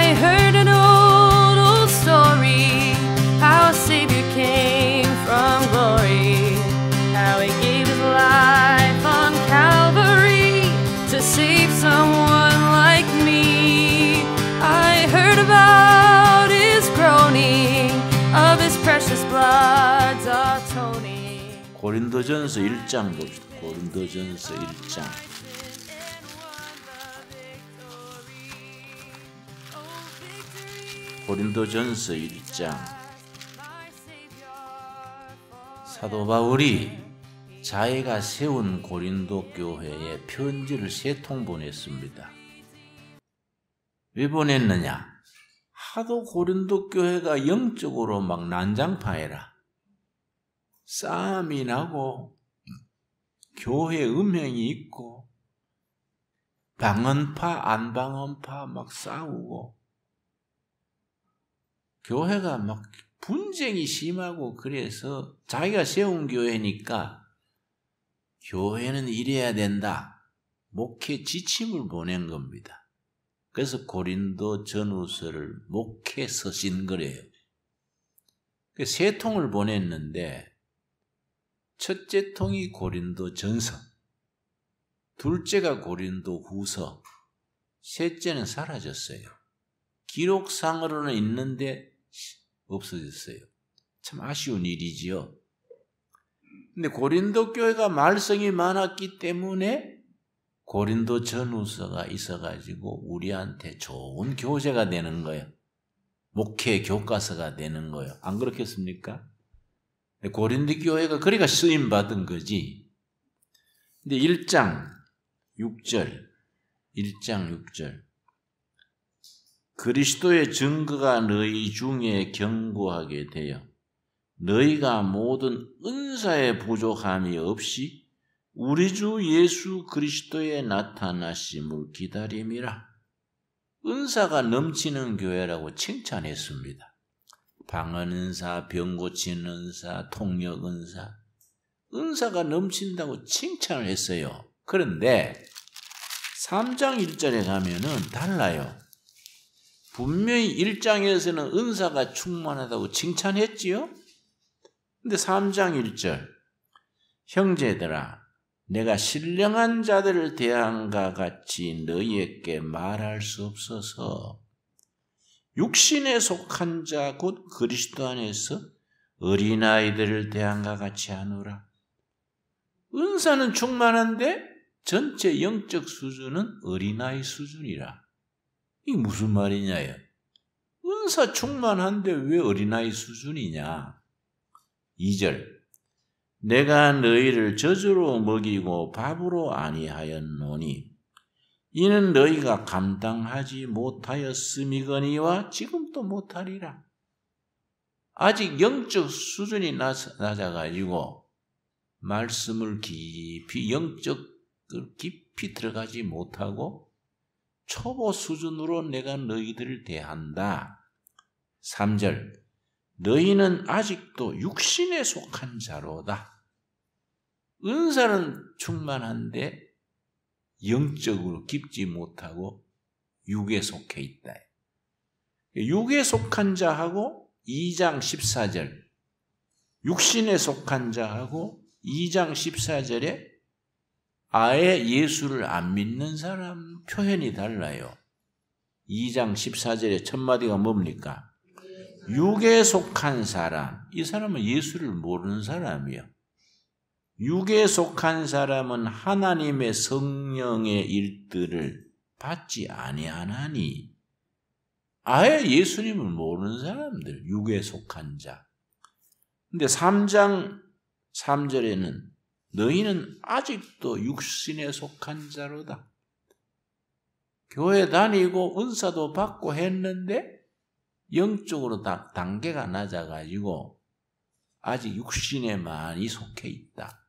I heard an old story, how a Savior came from glory, how He gave His life on Calvary to save someone like me. I heard about His groaning, of His precious blood's atoning. 고린도전서 1장 봅시다. 고린도전서 1장. 고린도전서 1장. 사도 바울이 자기가 세운 고린도 교회에 편지를 3통 보냈습니다. 왜 보냈느냐? 하도 고린도 교회가 영적으로 막 난장판이라 싸움이 나고 교회 음행이 있고 방언파 안방언파 막 싸우고 교회가 막 분쟁이 심하고, 그래서 자기가 세운 교회니까 교회는 이래야 된다, 목회 지침을 보낸 겁니다. 그래서 고린도 전후서를 목회 서신 거래요. 3통을 보냈는데 첫째 통이 고린도 전서, 둘째가 고린도 후서, 셋째는 사라졌어요. 기록상으로는 있는데 없어졌어요. 참 아쉬운 일이지요. 근데 고린도 교회가 말썽이 많았기 때문에 고린도 전후서가 있어가지고 우리한테 좋은 교재가 되는 거예요. 목회 교과서가 되는 거예요. 안 그렇겠습니까? 고린도 교회가 그러니까 쓰임 받은 거지. 근데 1장 6절, 그리스도의 증거가 너희 중에 견고하게 되어 너희가 모든 은사의 부족함이 없이 우리 주 예수 그리스도의 나타나심을 기다림이라. 은사가 넘치는 교회라고 칭찬했습니다. 방언 은사, 병 고치는 은사, 통역 은사, 은사가 넘친다고 칭찬을 했어요. 그런데 3장 1절에 가면은 달라요. 분명히 1장에서는 은사가 충만하다고 칭찬했지요. 근데 3장 1절, 형제들아 내가 신령한 자들을 대한가 같이 너희에게 말할 수 없어서 육신에 속한 자 곧 그리스도 안에서 어린아이들을 대한가 같이 하노라. 은사는 충만한데 전체 영적 수준은 어린아이 수준이라. 이게 무슨 말이냐요? 은사 충만한데 왜 어린아이 수준이냐? 2절, 내가 너희를 젖으로 먹이고 밥으로 아니하였노니 이는 너희가 감당하지 못하였음이거니와 지금도 못하리라. 아직 영적 수준이 낮아가지고 말씀을 깊이 들어가지 못하고 초보 수준으로 내가 너희들을 대한다. 3절, 너희는 아직도 육신에 속한 자로다. 은사는 충만한데 영적으로 깊지 못하고 육에 속해 있다. 육에 속한 자하고 2장 14절, 육신에 속한 자하고 2장 14절에 아예 예수를 안 믿는 사람 표현이 달라요. 2장 14절에 첫 마디가 뭡니까? 육에 속한 사람, 이 사람은 예수를 모르는 사람이에요. 육에 속한 사람은 하나님의 성령의 일들을 받지 아니하나니, 아예 예수님을 모르는 사람들, 육에 속한 자. 근데 3장 3절에는 너희는 아직도 육신에 속한 자로다. 교회 다니고 은사도 받고 했는데 영적으로 단계가 낮아가지고 아직 육신에 많이 속해 있다.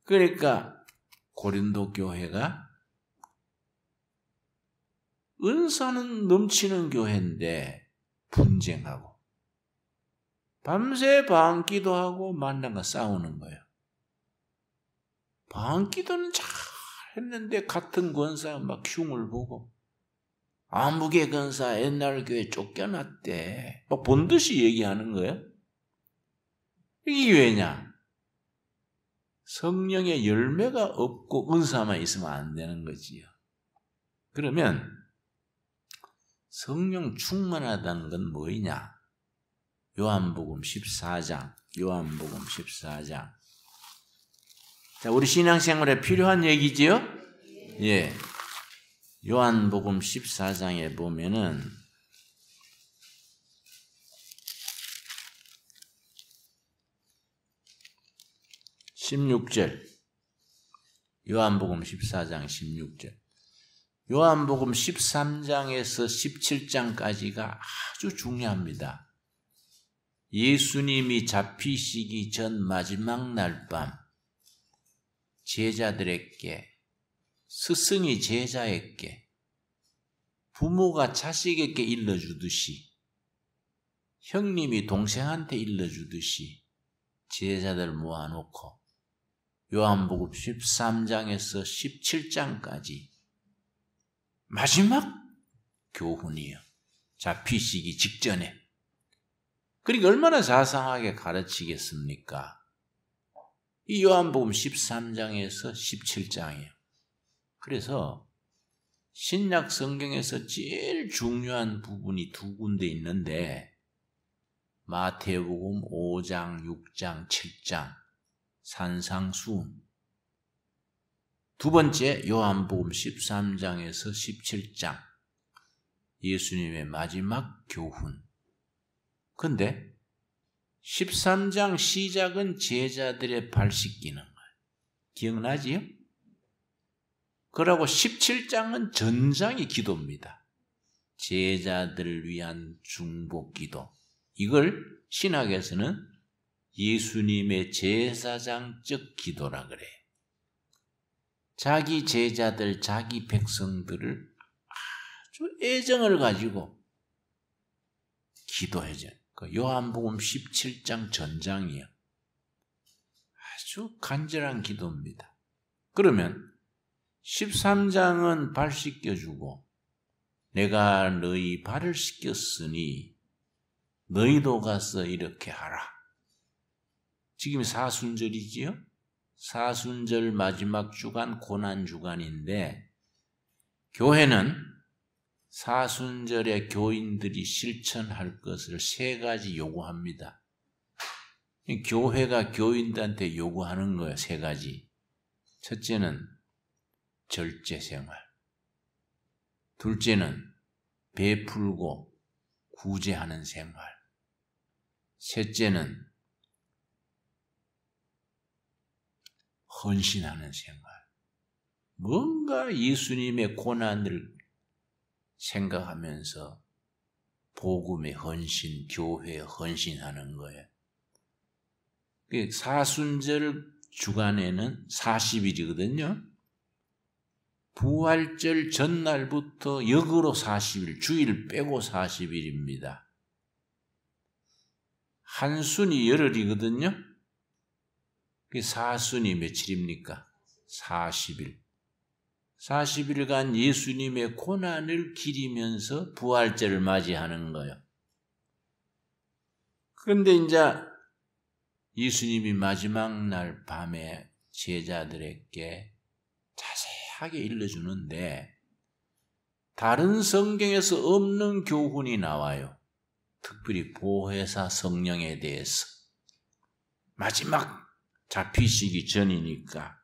그러니까 고린도 교회가 은사는 넘치는 교회인데 분쟁하고 밤새 방기도하고 만나가 싸우는 거예요. 방기도는 잘 했는데 같은 권사가 막 흉을 보고 아무개 근사 옛날 교회 쫓겨났대. 막 본듯이 얘기하는 거예요. 이게 왜냐? 성령의 열매가 없고 은사만 있으면 안 되는 거지요. 그러면 성령 충만하다는 건 뭐냐? 요한복음 14장. 자, 우리 신앙생활에 필요한 얘기지요? 예. 요한복음 14장에 보면은 16절. 요한복음 14장 16절. 요한복음 13장에서 17장까지가 아주 중요합니다. 예수님이 잡히시기 전 마지막 날 밤 제자들에게, 스승이 제자에게, 부모가 자식에게 일러주듯이, 형님이 동생한테 일러주듯이 제자들 모아놓고 요한복음 13장에서 17장까지 마지막 교훈이에요. 잡히시기 직전에. 그러니까 얼마나 자상하게 가르치겠습니까? 이 요한복음 13장에서 17장이에요. 그래서 신약 성경에서 제일 중요한 부분이 두 군데 있는데 마태복음 5장, 6장, 7장 산상수훈, 두 번째 요한복음 13장에서 17장 예수님의 마지막 교훈. 근데 13장 시작은 제자들의 발 씻기는 거예요. 기억나지요? 그러고 17장은 전장의 기도입니다. 제자들을 위한 중보 기도. 이걸 신학에서는 예수님의 제사장적 기도라 그래요. 자기 제자들, 자기 백성들을 아주 애정을 가지고 기도해줘요. 요한복음 17장 전장이에요. 아주 간절한 기도입니다. 그러면 13장은 발 씻겨주고 내가 너희 발을 씻겼으니 너희도 가서 이렇게 하라. 지금 사순절이지요? 사순절 마지막 주간 고난주간인데 교회는 사순절에 교인들이 실천할 것을 세 가지 요구합니다. 교회가 교인들한테 요구하는 거예요. 세 가지. 첫째는 절제생활. 둘째는 베풀고 구제하는 생활. 셋째는 헌신하는 생활. 뭔가 예수님의 고난을 생각하면서 복음의 헌신, 교회에 헌신하는 거예요. 사순절 주간에는 40일이거든요. 부활절 전날부터 역으로 40일, 주일 빼고 40일입니다. 한순이 열흘이거든요. 사순이 며칠입니까? 40일. 40일간 예수님의 고난을 기리면서 부활절을 맞이하는 거예요. 그런데 이제 예수님이 마지막 날 밤에 제자들에게 자세하게 일러주는데 다른 성경에서 없는 교훈이 나와요. 특별히 보혜사 성령에 대해서. 마지막 잡히시기 전이니까.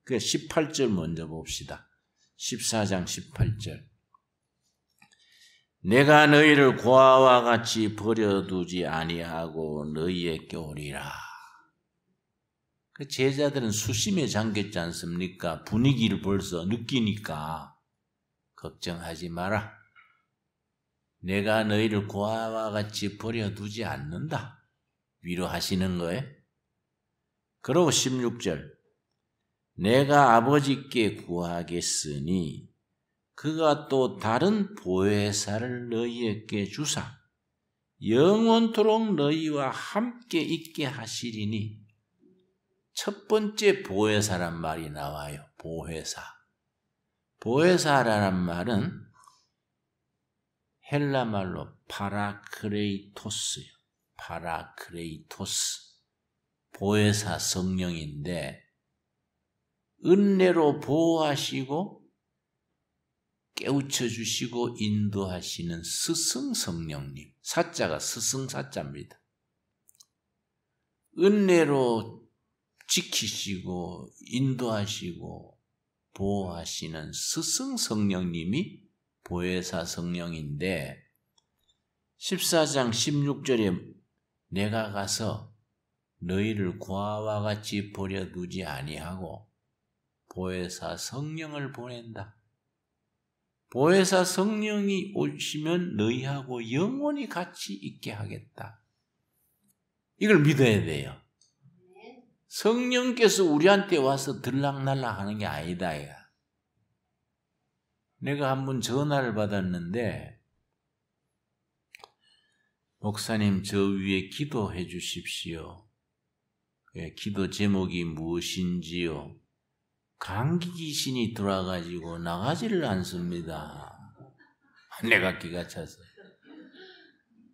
그 18절 먼저 봅시다. 14장 18절. 내가 너희를 고아와 같이 버려두지 아니하고 너희에게 오리라. 그 제자들은 수심에 잠겼지 않습니까? 분위기를 벌써 느끼니까 걱정하지 마라. 내가 너희를 고아와 같이 버려두지 않는다. 위로하시는 거예요. 그리고 16절. 내가 아버지께 구하겠으니 그가 또 다른 보혜사를 너희에게 주사 영원토록 너희와 함께 있게 하시리니. 첫 번째 보혜사란 말이 나와요. 보혜사. 보혜사라는 말은 헬라 말로 파라크레이토스요. 파라크레이토스. 보혜사 성령인데 은혜로 보호하시고 깨우쳐 주시고 인도하시는 스승 성령님. 사자가 스승 사자입니다. 은혜로 지키시고 인도하시고 보호하시는 스승 성령님이 보혜사 성령인데 14장 16절에 내가 가서 너희를 고아와 같이 버려두지 아니하고 보혜사 성령을 보낸다. 보혜사 성령이 오시면 너희하고 영원히 같이 있게 하겠다. 이걸 믿어야 돼요. 성령께서 우리한테 와서 들락날락 하는 게 아니다. 야. 내가 한번 전화를 받았는데 목사님 저 위에 기도해 주십시오. 기도 제목이 무엇인지요? 감기 귀신이 들어와가지고 나가지를 않습니다. 내가 기가 차서.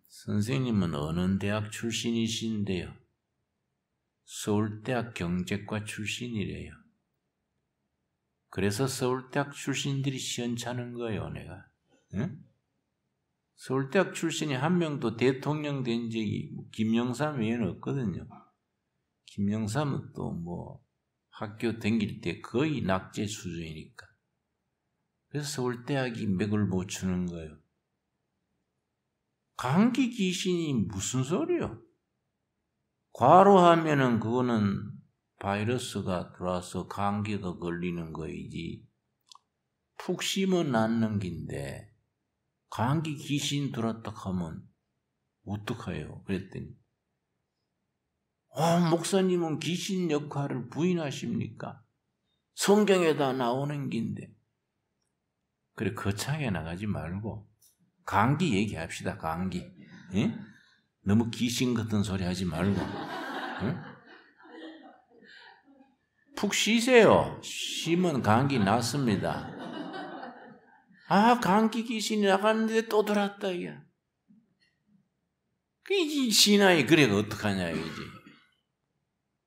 선생님은 어느 대학 출신이신데요? 서울대학 경제과 출신이래요. 그래서 서울대학 출신들이 시원찮은 거예요, 내가. 응? 서울대학 출신이 한 명도 대통령 된 적이 김영삼 외에는 없거든요. 김영삼은 또 학교 다닐 때 거의 낙제 수준이니까. 그래서 서울대학이 맥을 못 추는 거예요. 감기 귀신이 무슨 소리요? 과로하면은 그거는 바이러스가 들어와서 감기가 걸리는 거이지. 푹 쉬면 낫는 긴데 감기 귀신 들었다 하면 어떡해요? 그랬더니 목사님은 귀신 역할을 부인하십니까? 성경에다 나오는 긴데. 그래 거창하게 나가지 말고 감기 얘기합시다. 감기. 예? 너무 귀신 같은 소리 하지 말고. 예? 푹 쉬세요. 쉬면 감기 낫습니다. 감기 귀신이 나갔는데 또 들어왔다 이게. 이 신앙이 그래 어떡하냐 이거지.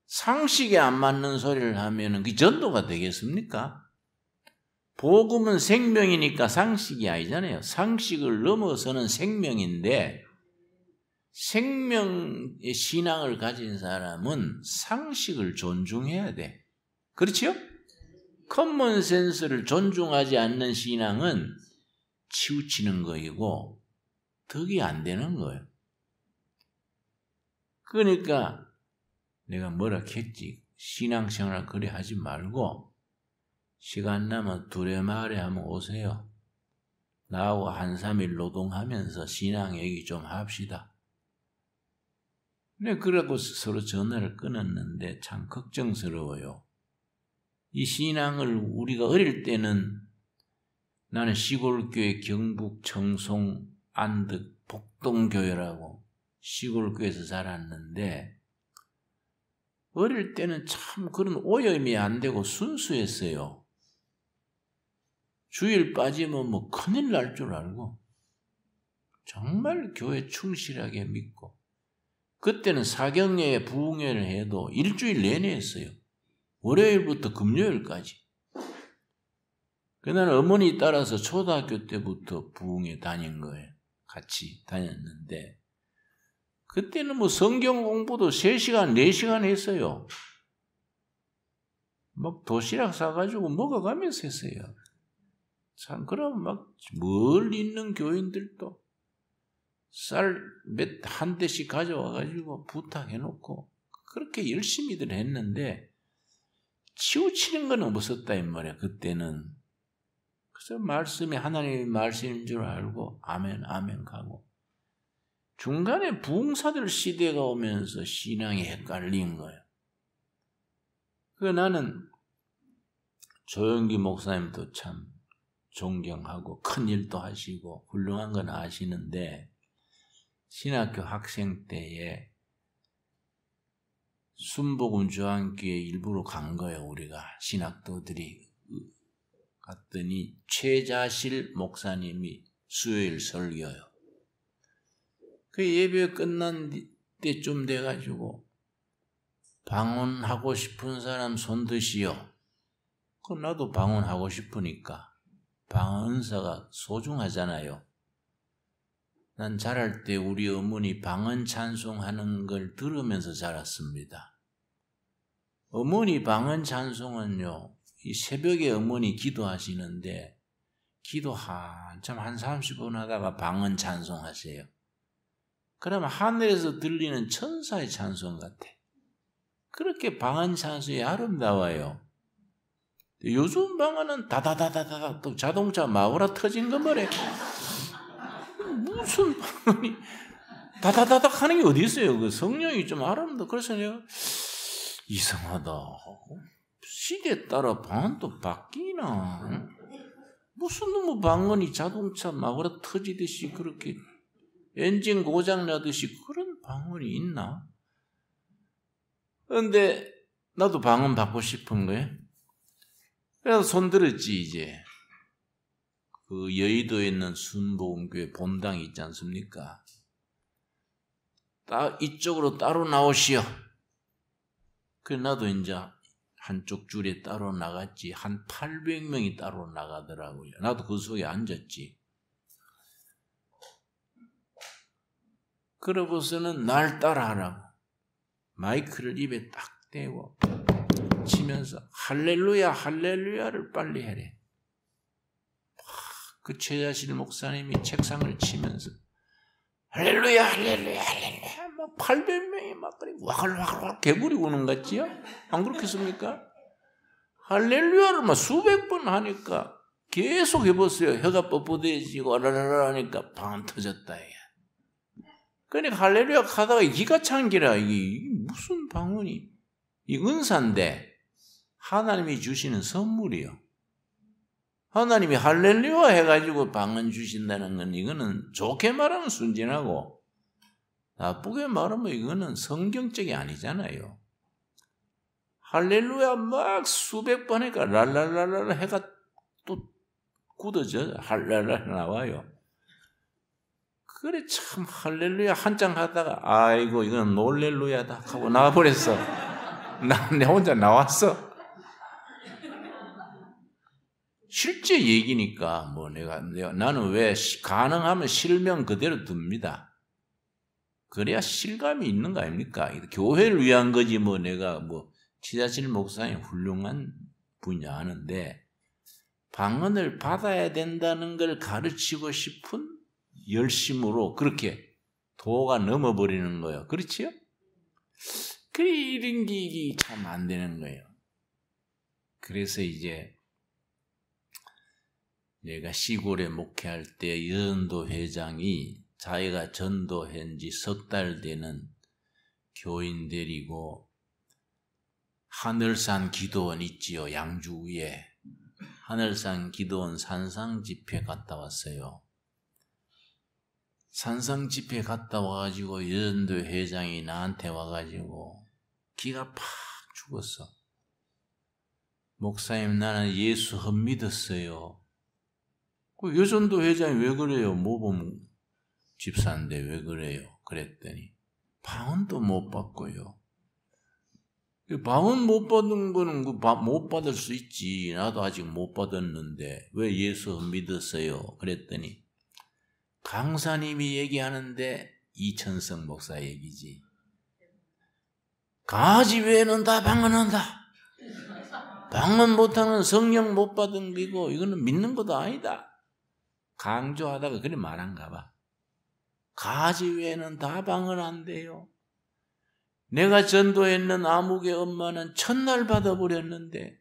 상식에 안 맞는 소리를 하면은 그 전도가 되겠습니까? 복음은 생명이니까 상식이 아니잖아요. 상식을 넘어서는 생명인데 생명의 신앙을 가진 사람은 상식을 존중해야 돼. 그렇죠? 커먼 센스를 존중하지 않는 신앙은 치우치는 거이고 덕이 안 되는 거예요. 그러니까 내가 뭐라 했지. 신앙생활 그래 하지 말고 시간 나면 두레마을에 한번 오세요. 나하고 한 3일 노동하면서 신앙 얘기 좀 합시다. 네, 그러고 서로 전화를 끊었는데 참 걱정스러워요. 이 신앙을 우리가 어릴 때는 나는 시골교회 경북 청송 안덕 복동교회라고 시골교회에서 자랐는데 어릴 때는 참 그런 오염이 안 되고 순수했어요. 주일 빠지면 큰일 날 줄 알고 정말 교회 충실하게 믿고 그때는 사경예에 부흥회를 해도 일주일 내내 했어요. 월요일부터 금요일까지. 나는 어머니 따라서 초등학교 때부터 부흥회 다닌 거예요. 같이 다녔는데 그때는 성경 공부도 3시간, 4시간 했어요. 도시락 싸가지고 먹어가면서 했어요. 참, 그럼 멀리 있는 교인들도 쌀 한 대씩 가져와가지고 부탁해놓고 그렇게 열심히들 했는데 치우치는 건 없었다 이 말이야. 그때는. 그래서 말씀이 하나님의 말씀인 줄 알고 아멘 아멘 가고 중간에 부흥사들 시대가 오면서 신앙이 헷갈린 거예요. 나는 조영기 목사님도 참 존경하고 큰 일도 하시고 훌륭한 건 아시는데 신학교 학생 때에 순복음 주안교회 일부러 간 거예요. 우리가 신학도들이 갔더니 최자실 목사님이 수요일 설교요. 그 예배 끝난 때쯤 돼가지고 방언하고 싶은 사람 손 드시오. 그 나도 방언하고 싶으니까. 방언 은사가 소중하잖아요. 난 자랄 때 우리 어머니 방언 찬송하는 걸 들으면서 자랐습니다. 어머니 방언 찬송은요, 이 새벽에 어머니 기도하시는데 기도 한참 한 30분 하다가 방언 찬송하세요. 그러면 하늘에서 들리는 천사의 찬송 같아. 그렇게 방언 찬송이 아름다워요. 요즘 방언은 다다다다다 또 자동차 마구라 터진 거 뭐래. 무슨 방언이 다다다닥 하는 게 어디 있어요? 그 성령이 좀 아름다워. 그래서 내가 이상하다. 시대에 따라 방언도 바뀌나? 무슨 놈의 방언이 자동차 마구라 터지듯이 그렇게 엔진 고장 나듯이 그런 방언이 있나? 그런데 나도 방언 받고 싶은 거예요. 그래서 손 들었지 이제. 그 여의도에 있는 순복음교회 본당이 있지 않습니까? 이쪽으로 따로 나오시오. 그래서 나도 이제 한쪽 줄에 따로 나갔지. 한 800명이 따로 나가더라고요. 나도 그 속에 앉았지. 그러고서는 날 따라하라고 마이크를 입에 딱 대고 치면서 할렐루야 할렐루야를 빨리 해래. 그 최자실 목사님이 책상을 치면서 할렐루야 할렐루야 할렐루야 막 800명이 막 그래 와글와글 개구리 우는 것 같지요? 안 그렇겠습니까? 할렐루야를 막 수백 번 하니까 계속 해보세요. 혀가 뻣뻣해지고 아라라라 하니까 방언 터졌다. 그러니까 할렐루야 하다가 기가 찬 기라. 이게 무슨 방언이 이 은사인데 하나님이 주시는 선물이요. 하나님이 할렐루야 해가지고 방언 주신다는 건 이거는 좋게 말하면 순진하고 나쁘게 말하면 이거는 성경적이 아니잖아요. 할렐루야 막 수백 번 하니까 랄랄랄랄 해가 또 굳어져 할랄랄 나와요. 그래 참 할렐루야 한장 하다가 아이고 이건 놀렐루야다 하고 나와버렸어. 내 혼자 나왔어. 실제 얘기니까 뭐 나는 왜 가능하면 실명 그대로 둡니다. 그래야 실감이 있는 거 아닙니까? 교회를 위한 거지 뭐 내가 뭐 지자실 목사님 훌륭한 분이 아는데 방언을 받아야 된다는 걸 가르치고 싶은 열심으로 그렇게 도가 넘어버리는 거예요. 그렇지요? 이런 게 참 안 되는 거예요. 그래서 이제 내가 시골에 목회할 때 여전도 회장이 자기가 전도한 지 석 달 되는 교인 데리고 하늘산 기도원 있지요. 양주 위에 하늘산 기도원 산상 집회 갔다 왔어요. 산상 집회 갔다 와가지고 여전도 회장이 나한테 와가지고 기가 팍 죽었어. 목사님 나는 예수 헛 믿었어요. 그 여전도 회장이 왜 그래요? 모범 집사인데 왜 그래요? 그랬더니 방언도 못 받고요. 방언 못 받은 거는 못 받을 수 있지. 나도 아직 못 받았는데 왜 예수 헛 믿었어요? 그랬더니 강사님이 얘기하는데 이천성 목사 얘기지. 강아지 외에는 다 방언한다. 방언 못하는 성령 못 받은 거고 이거는 믿는 것도 아니다. 강조하다가 그래 말한가 봐. 강아지 외에는 다 방언한대요. 내가 전도했는 아무개 엄마는 첫날 받아버렸는데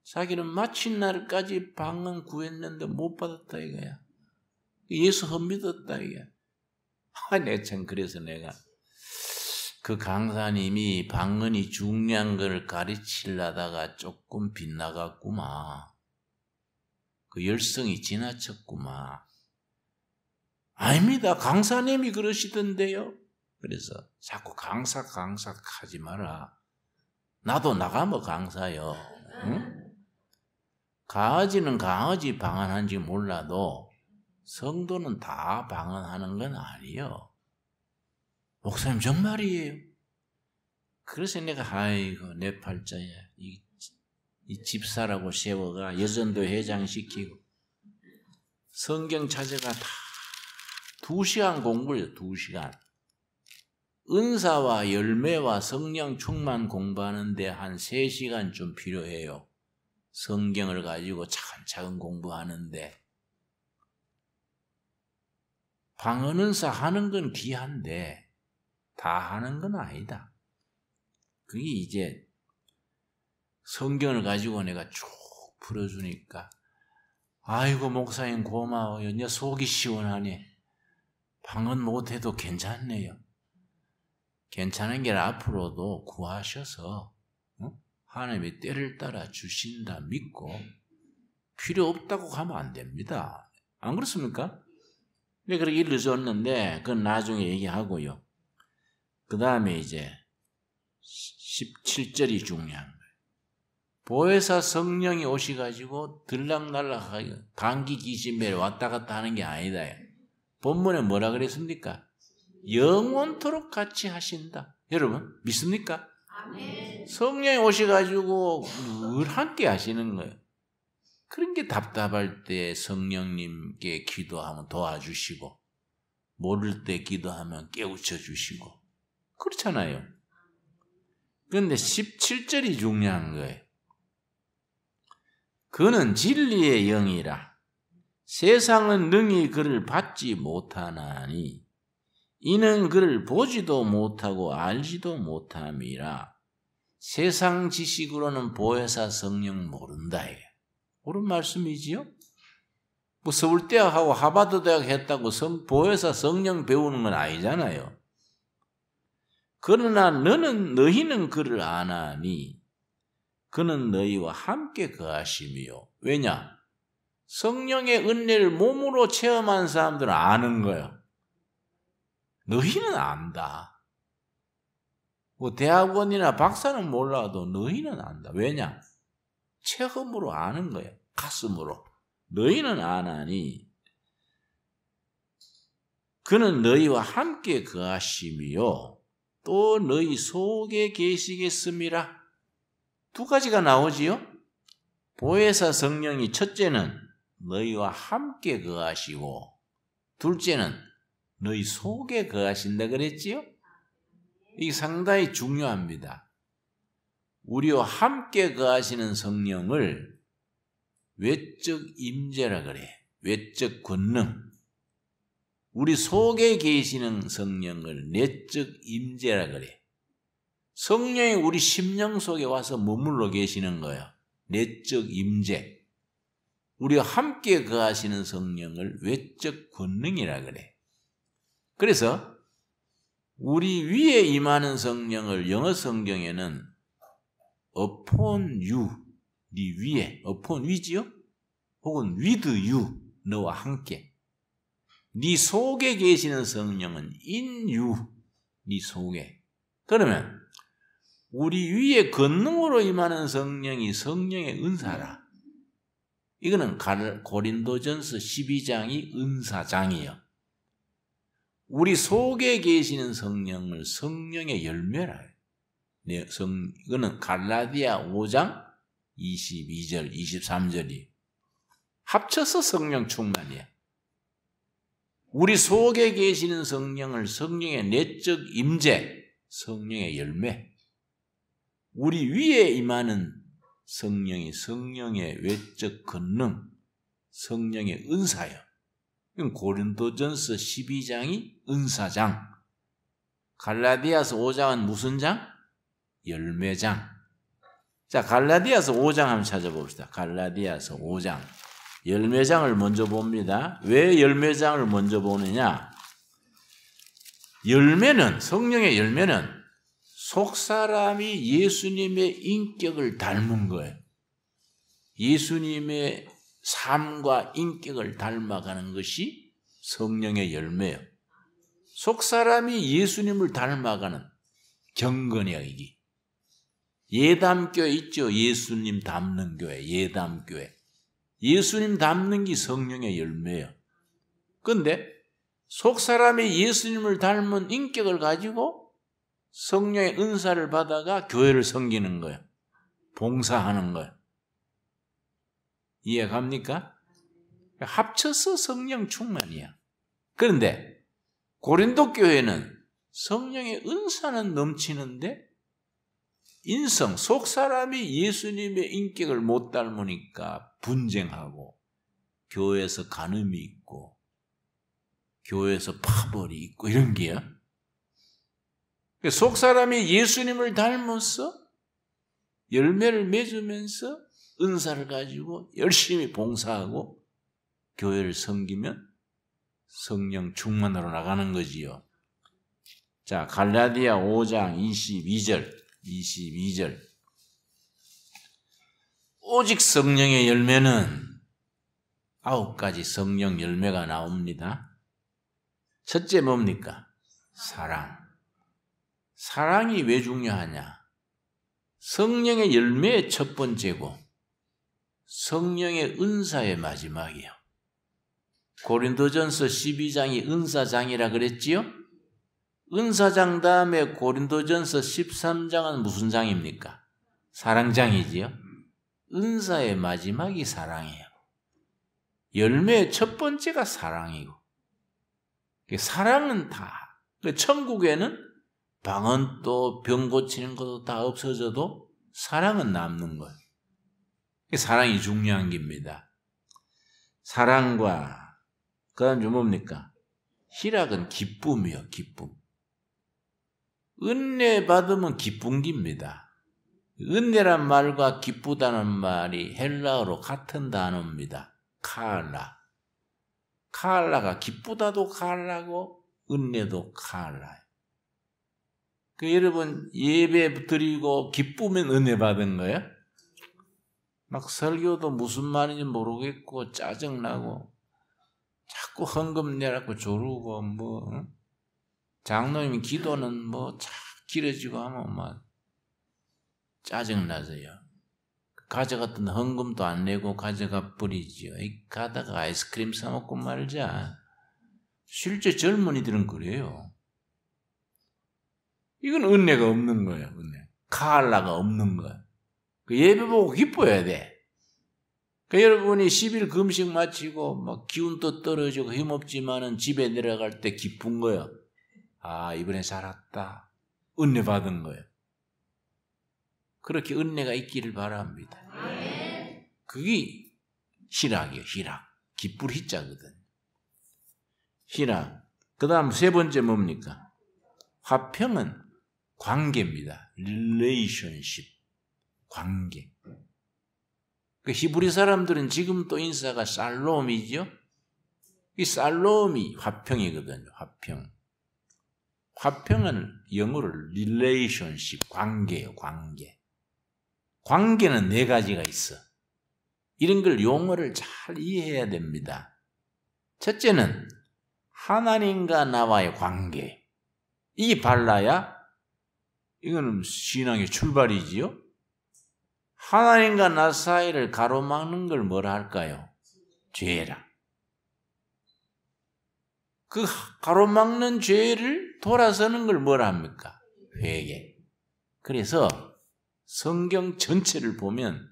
자기는 마친 날까지 방언 구했는데 못 받았다 이거야. 예수 헛 믿었다 이게. 내가 참 그래서 내가 그 강사님이 방언이 중요한 걸 가르치려다가 조금 빗나갔구만. 그 열성이 지나쳤구만. 아닙니다. 강사님이 그러시던데요. 그래서 자꾸 강사 하지 마라. 나도 나가면 강사요. 응? 강아지는 강아지 방언한지 몰라도 성도는 다 방언하는 건 아니에요. 목사님 정말이에요. 그래서 내가 아이고 내 팔자야. 이 집사라고 세워가 여전도 회장시키고 성경 찾아가 다 2시간 공부해요. 2시간. 은사와 열매와 성령 충만 공부하는데 한 3시간 좀 필요해요. 성경을 가지고 차근차근 공부하는데 방언 은사 하는 건 귀한데 다 하는 건 아니다. 그게 이제 성경을 가지고 내가 쭉 풀어주니까 아이고 목사님 고마워요. 내 속이 시원하네. 방언 못해도 괜찮네요. 괜찮은 게 앞으로도 구하셔서 하나님의 때를 따라 주신다 믿고 필요 없다고 하면 안 됩니다. 안 그렇습니까? 네, 그렇게 일러줬는데 그건 나중에 얘기하고요. 그 다음에 이제 17절이 중요한 거예요. 보혜사 성령이 오셔가지고 들락날락하게 감기 기침에 왔다 갔다 하는 게 아니다. 본문에 뭐라 그랬습니까? 영원토록 같이 하신다. 여러분 믿습니까? 아멘. 성령이 오셔가지고 늘 함께 하시는 거예요. 그런 게 답답할 때 성령님께 기도하면 도와주시고 모를 때 기도하면 깨우쳐 주시고 그렇잖아요. 그런데 17절이 중요한 거예요. 그는 진리의 영이라 세상은 능히 그를 받지 못하나니 이는 그를 보지도 못하고 알지도 못함이라. 세상 지식으로는 보혜사 성령 모른다. 옳은 말씀이지요? 뭐 서울대학하고 하버드대학 했다고 보혜사 성령 배우는 건 아니잖아요. 그러나 너희는 그를 아나니 그는 너희와 함께 거하시며. 왜냐? 성령의 은혜를 몸으로 체험한 사람들은 아는 거예요. 너희는 안다. 뭐 대학원이나 박사는 몰라도 너희는 안다. 왜냐? 체험으로 아는 거예요. 가슴으로. 너희는 아나니 그는 너희와 함께 거하시며 또 너희 속에 계시겠음이라. 2가지가 나오지요. 보혜사 성령이 첫째는 너희와 함께 거하시고 둘째는 너희 속에 거하신다 그랬지요? 이게 상당히 중요합니다. 우리와 함께 거하시는 성령을 외적 임재라 그래. 외적 권능. 우리 속에 계시는 성령을 내적 임재라 그래. 성령이 우리 심령 속에 와서 머물러 계시는 거예요. 내적 임재. 우리와 함께 거하시는 성령을 외적 권능이라 그래. 그래서 우리 위에 임하는 성령을 영어 성경에는 upon you, 네 위에, upon 위지요? 혹은 with you, 너와 함께. 네 속에 계시는 성령은 in you, 네 속에. 그러면 우리 위에 권능으로 임하는 성령이 성령의 은사라. 이거는 고린도전서 12장이 은사장이에요. 우리 속에 계시는 성령을 성령의 열매라. 이거는 갈라디아 5장 22절, 23절이 합쳐서 성령 충만이야. 우리 속에 계시는 성령을 성령의 내적 임재, 성령의 열매. 우리 위에 임하는 성령이 성령의 외적 권능, 성령의 은사예요. 고린도전서 12장이 은사장. 갈라디아서 5장은 무슨 장? 열매장. 자, 갈라디아서 5장 한번 찾아봅시다. 갈라디아서 5장. 열매장을 먼저 봅니다. 왜 열매장을 먼저 보느냐? 열매는, 성령의 열매는 속사람이 예수님의 인격을 닮은 거예요. 예수님의 삶과 인격을 닮아가는 것이 성령의 열매예요. 속사람이 예수님을 닮아가는 경건이야, 이게. 예담교회 있죠? 예수님 닮는 교회, 예담교회. 예수님 닮는 게 성령의 열매예요. 근데 속 사람이 예수님을 닮은 인격을 가지고 성령의 은사를 받아가 교회를 섬기는 거예요. 봉사하는 거예요. 이해 갑니까? 합쳐서 성령 충만이야. 그런데 고린도 교회는 성령의 은사는 넘치는데 인성, 속 사람이 예수님의 인격을 못 닮으니까 분쟁하고 교회에서 간음이 있고 교회에서 파벌이 있고 이런 게요. 속 사람이 예수님을 닮아서 열매를 맺으면서 은사를 가지고 열심히 봉사하고 교회를 섬기면 성령 충만으로 나가는 거지요. 자, 갈라디아 5장 22절. 오직 성령의 열매는 9가지 성령 열매가 나옵니다. 첫째 뭡니까? 사랑. 사랑이 왜 중요하냐? 성령의 열매의 첫 번째고 성령의 은사의 마지막이에요. 고린도전서 12장이 은사장이라 그랬지요? 은사장 다음에 고린도전서 13장은 무슨 장입니까? 사랑장이지요? 은사의 마지막이 사랑이에요. 열매의 첫 번째가 사랑이고 사랑은 다 천국에는 방언도 병 고치는 것도 다 없어져도 사랑은 남는 거예요. 사랑이 중요한 겁니다. 사랑과 그 다음 좀 뭡니까? 희락은 기쁨이요. 기쁨. 은혜 받으면 기쁜 겁니다. 은혜란 말과 기쁘다는 말이 헬라어로 같은 단어입니다. 카알라. 카알라가 기쁘다도 카알라고 은혜도 카알라예요. 여러분 예배 드리고 기쁘면 은혜 받은 거예요? 막 설교도 무슨 말인지 모르겠고 짜증나고 자꾸 헌금 내라고 조르고 장로님 기도는 길어지고 하면 막 짜증나서요. 가져갔던 헌금도 안 내고 가져가 버리지요. 가다가 아이스크림 사 먹고 말자. 실제 젊은이들은 그래요. 이건 은혜가 없는 거예요. 은혜. 카알라가 없는 거예요. 예배 보고 기뻐야 돼. 여러분이 10일 금식 마치고 막 기운도 떨어지고 힘없지만은 집에 내려갈 때 기쁜 거예요. 아, 이번에 살았다. 은혜 받은 거예요. 그렇게 은혜가 있기를 바랍니다. 그게 희락이에요. 희락. 기쁠 희자거든. 희락. 그 다음 세 번째 뭡니까? 화평은 관계입니다. relationship. 관계. 히브리 사람들은 지금 또 인사가 살롬이죠. 이 살롬이 화평이거든요. 화평. 화평은 영어로 relationship, 관계예요. 관계. 관계는 4가지가 있어. 이런 걸 용어를 잘 이해해야 됩니다. 첫째는 하나님과 나와의 관계. 이게 발라야 이거는 신앙의 출발이지요. 하나님과 나 사이를 가로막는 걸 뭐라 할까요? 죄라. 그 가로막는 죄를 돌아서는 걸 뭐라 합니까? 회개. 그래서 성경 전체를 보면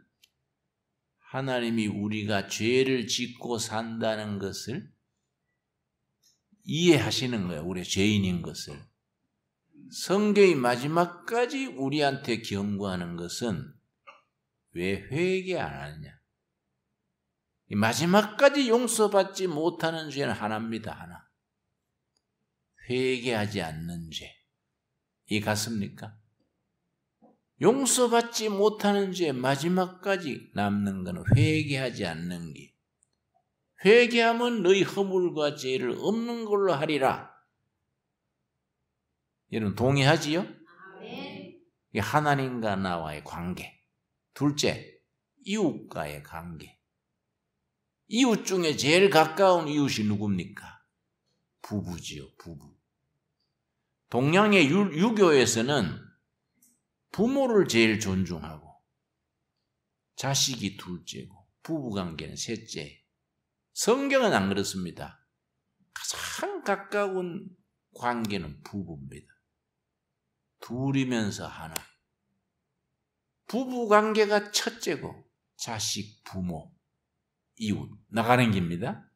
하나님이 우리가 죄를 짓고 산다는 것을 이해하시는 거예요. 우리가 죄인인 것을. 성경이 마지막까지 우리한테 경고하는 것은 왜 회개 안 하느냐? 마지막까지 용서받지 못하는 죄는 하나입니다. 하나. 회개하지 않는 죄. 이 같습니까? 용서받지 못하는 죄 마지막까지 남는 것은 회개하지 않는 게. 회개하면 너희 허물과 죄를 없는 걸로 하리라. 여러분 동의하지요? 이 하나님과 나와의 관계. 둘째, 이웃과의 관계. 이웃 중에 제일 가까운 이웃이 누굽니까? 부부지요, 부부. 동양의 유교에서는 부모를 제일 존중하고 자식이 둘째고 부부관계는 셋째. 성경은 안 그렇습니다. 가장 가까운 관계는 부부입니다. 둘이면서 하나. 부부 관계가 첫째고 자식, 부모, 이웃 나가는 길입니다.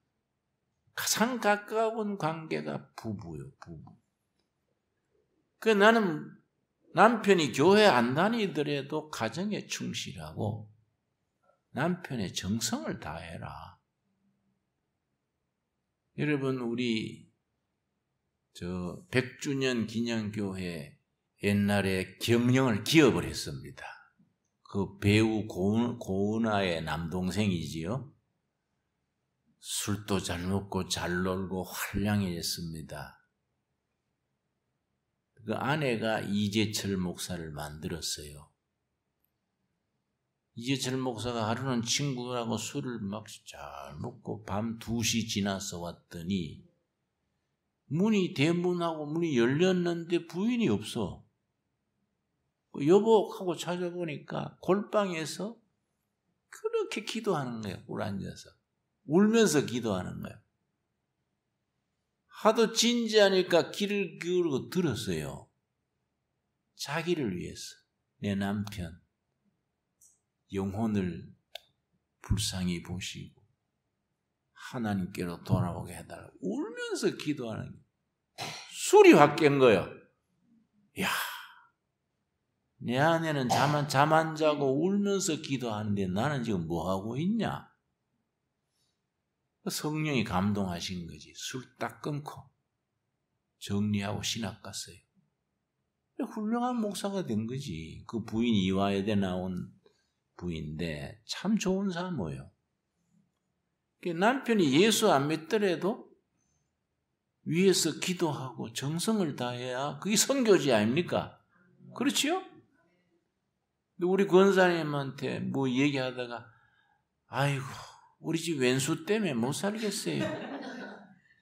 가장 가까운 관계가 부부요, 부부. 그 나는 남편이 교회 안 다니더라도 가정에 충실하고 남편의 정성을 다해라. 여러분, 우리 100주년 기념교회 옛날에 경영을 기업을 했습니다. 그 배우 고은아의 남동생이지요. 술도 잘 먹고 잘 놀고 활량해졌습니다. 그 아내가 이재철 목사를 만들었어요. 이재철 목사가 하루는 친구들하고 술을 막 잘 먹고 밤 2시 지나서 왔더니 대문하고 문이 열렸는데 부인이 없어. 여보 하고 찾아보니까 골방에서 그렇게 기도하는 거예요. 울 앉아서. 울면서 기도하는 거예요. 하도 진지하니까 귀를 기울이고 들었어요. 자기를 위해서. 내 남편 영혼을 불쌍히 보시고 하나님께로 돌아오게 해달라고 울면서 기도하는 거예요. 술이 확 깬 거예요. 이야, 내 아내는 잠 안 자고 울면서 기도하는데 나는 지금 뭐하고 있냐? 성령이 감동하신 거지. 술 딱 끊고 정리하고 신학 갔어요. 훌륭한 목사가 된 거지. 그 부인이 이화여대 나온 부인인데 참 좋은 사모예요. 남편이 예수 안 믿더라도 위에서 기도하고 정성을 다해야 그게 선교지 아닙니까? 그렇지요? 우리 권사님한테 뭐 얘기하다가 아이고 우리 집 왼수 때문에 못 살겠어요.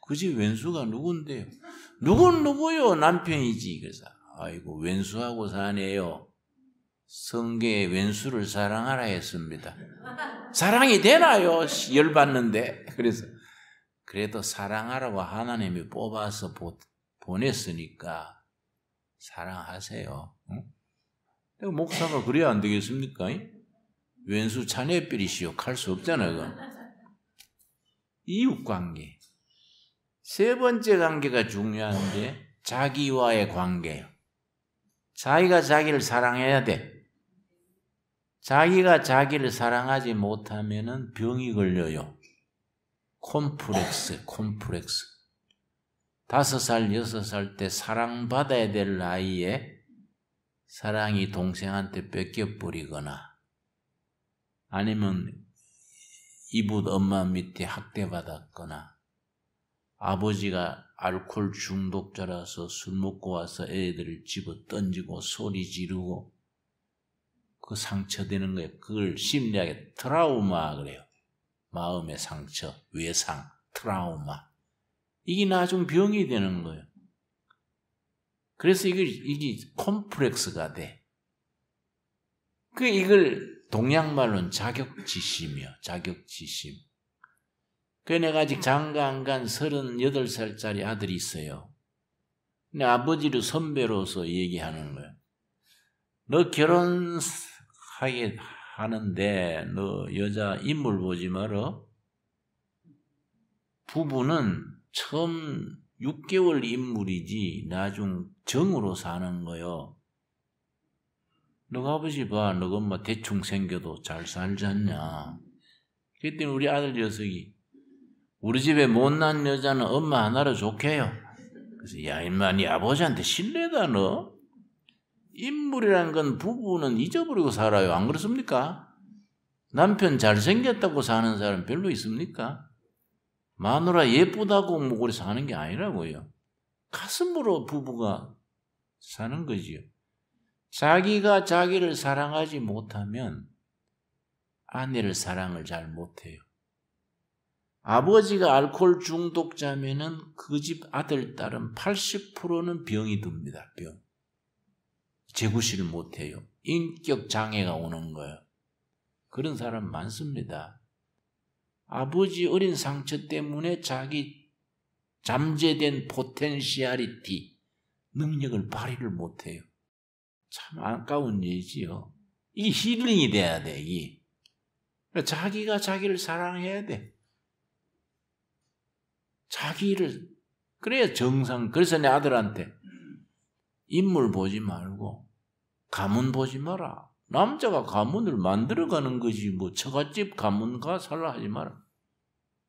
그 집 왼수가 누군데요? 누군 누구요? 남편이지. 그래서 아이고 왼수하고 사네요. 성경에 왼수를 사랑하라 했습니다. 사랑이 되나요? 열받는데. 그래서 그래도 사랑하라고 하나님이 뽑아서 보냈으니까 사랑하세요. 응? 목사가 그래야 안 되겠습니까? 왼수 자네필이시오. 할 수 없잖아요. 이웃관계. 세 번째 관계가 중요한데 자기와의 관계예요. 자기가 자기를 사랑해야 돼. 자기가 자기를 사랑하지 못하면 병이 걸려요. 콤플렉스. 5살, 6살 때 사랑받아야 될 나이에 사랑이 동생한테 뺏겨버리거나 아니면 이웃 엄마 밑에 학대받았거나 아버지가 알코올 중독자라서 술 먹고 와서 애들을 집어 던지고 소리 지르고 그 상처되는 거예요. 그걸 심리학에 트라우마 그래요. 마음의 상처, 외상, 트라우마. 이게 나중 병이 되는 거예요. 그래서 이게 콤플렉스가 돼. 이걸 동양말로는 자격지심이요. 자격지심. 내가 아직 장가 안 간 38살짜리 아들이 있어요. 근데 아버지를 선배로서 얘기하는 거예요. 너 결혼하게 하는데 너 여자 인물 보지 마라. 부부는 처음 6개월 인물이지 나중 정으로 사는 거요. 너가 아버지 봐. 너가 엄마 대충 생겨도 잘 살지 않냐. 그랬더니 우리 아들 녀석이 우리 집에 못난 여자는 엄마 하나로 좋게요. 그래서 야 임마 네 아버지한테 신뢰다 너. 인물이란 건 부부는 잊어버리고 살아요. 안 그렇습니까? 남편 잘생겼다고 사는 사람 별로 있습니까? 마누라 예쁘다고 뭐 그래 사는 게 아니라고요. 가슴으로 부부가 사는 거지요. 자기가 자기를 사랑하지 못하면 아내를 사랑을 잘 못해요. 아버지가 알코올 중독자면은 그 집 아들, 딸은 80%는 병이 듭니다. 병. 재구실을 못해요. 인격 장애가 오는 거예요. 그런 사람 많습니다. 아버지 어린 상처 때문에 자기 잠재된 포텐시얼리티, 능력을 발휘를 못해요. 참 아까운 일이지요. 이게 힐링이 돼야 돼. 이게. 자기가 자기를 사랑해야 돼. 자기를. 그래야 정상. 그래서 내 아들한테 인물 보지 말고 가문 보지 마라. 남자가 가문을 만들어가는 거지 뭐 처갓집 가문가 살라 하지 마라.